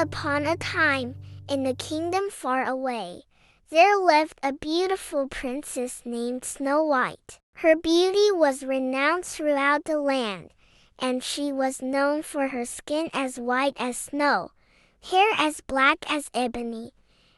upon a time, in a kingdom far away, there lived a beautiful princess named Snow White. Her beauty was renowned throughout the land, and she was known for her skin as white as snow, hair as black as ebony,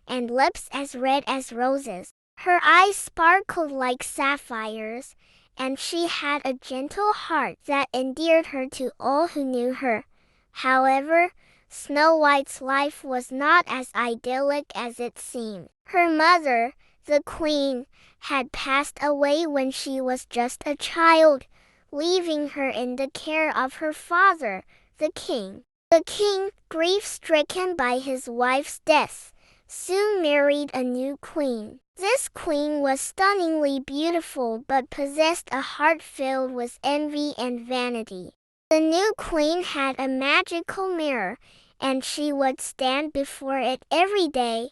and lips as red as roses. Her eyes sparkled like sapphires, and she had a gentle heart that endeared her to all who knew her. However, Snow White's life was not as idyllic as it seemed. Her mother, the queen, had passed away when she was just a child, leaving her in the care of her father, the king. The king, grief-stricken by his wife's death, soon married a new queen. This queen was stunningly beautiful but possessed a heart filled with envy and vanity. The new queen had a magical mirror, and she would stand before it every day,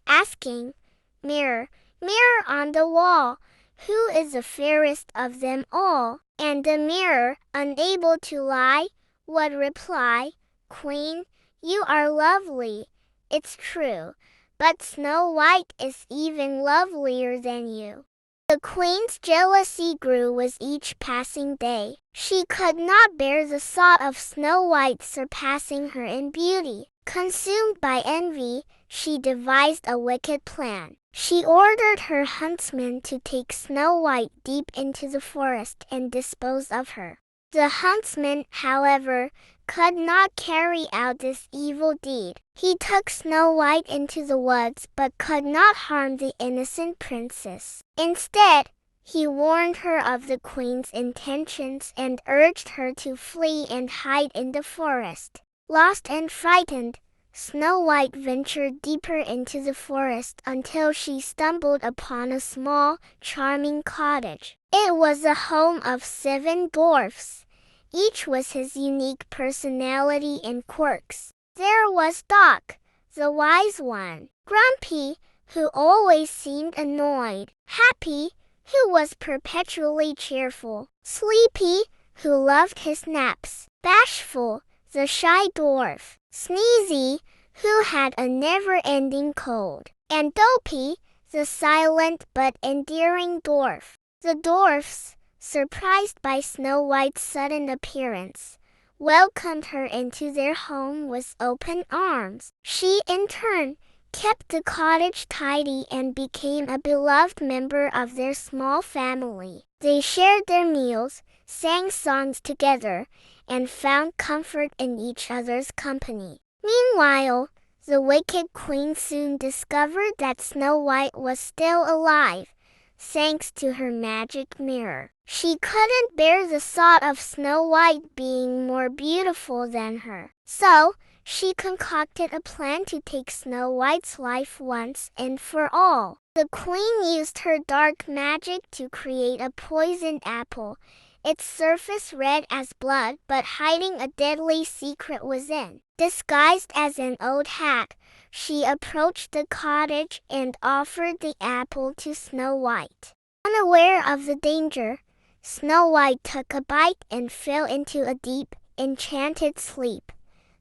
asking, "Mirror, mirror on the wall, who is the fairest of them all?" And the mirror, unable to lie, would reply, "Queen, you are lovely, it's true, but Snow White is even lovelier than you." The queen's jealousy grew with each passing day. She could not bear the thought of Snow White surpassing her in beauty. Consumed by envy, she devised a wicked plan. She ordered her huntsmen to take Snow White deep into the forest and dispose of her. The huntsman, however, could not carry out this evil deed. He took Snow White into the woods but could not harm the innocent princess. Instead, he warned her of the queen's intentions and urged her to flee and hide in the forest. Lost and frightened, Snow White ventured deeper into the forest until she stumbled upon a small, charming cottage. It was the home of 7 dwarfs, each with his unique personality and quirks. There was Doc, the wise one; Grumpy, who always seemed annoyed; Happy, who was perpetually cheerful; Sleepy, who loved his naps; Bashful, the shy dwarf; Sneezy, who had a never-ending cold; and Dopey, the silent but endearing dwarf. The dwarfs, surprised by Snow White's sudden appearance, welcomed her into their home with open arms. She, in turn, kept the cottage tidy and became a beloved member of their small family. They shared their meals, sang songs together, and found comfort in each other's company. Meanwhile, the wicked queen soon discovered that Snow White was still alive, thanks to her magic mirror. She couldn't bear the thought of Snow White being more beautiful than her. So, she concocted a plan to take Snow White's life once and for all. The queen used her dark magic to create a poisoned apple, its surface red as blood but hiding a deadly secret within. Disguised as an old hag, she approached the cottage and offered the apple to Snow White. Unaware of the danger, Snow White took a bite and fell into a deep, enchanted sleep.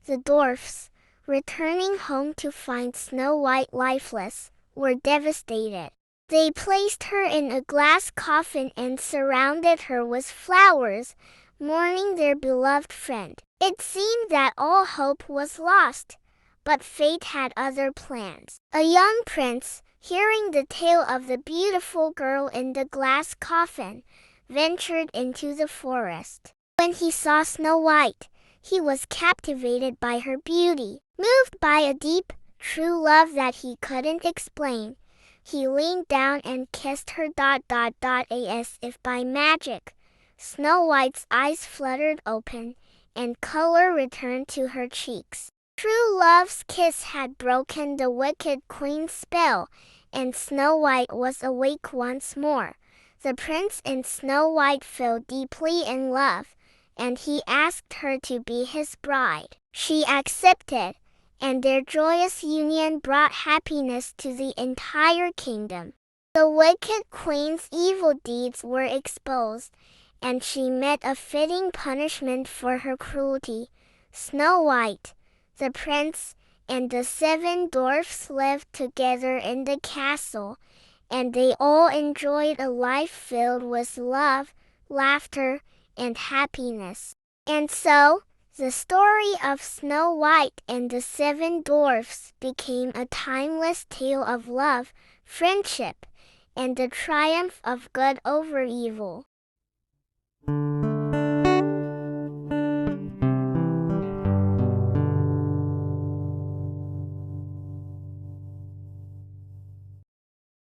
The dwarfs, returning home to find Snow White lifeless, were devastated. They placed her in a glass coffin and surrounded her with flowers, mourning their beloved friend. It seemed that all hope was lost, but fate had other plans. A young prince, hearing the tale of the beautiful girl in the glass coffin, ventured into the forest. When he saw Snow White, he was captivated by her beauty. Moved by a deep, true love that he couldn't explain, he leaned down and kissed her. As if by magic, Snow White's eyes fluttered open, and color returned to her cheeks. True love's kiss had broken the wicked queen's spell, and Snow White was awake once more. The prince and Snow White fell deeply in love, and he asked her to be his bride. She accepted, and their joyous union brought happiness to the entire kingdom. The wicked queen's evil deeds were exposed, and she met a fitting punishment for her cruelty. Snow White, the prince, and the 7 dwarfs lived together in the castle, and they all enjoyed a life filled with love, laughter, and happiness. And so, the story of Snow White and the 7 dwarfs became a timeless tale of love, friendship, and the triumph of good over evil.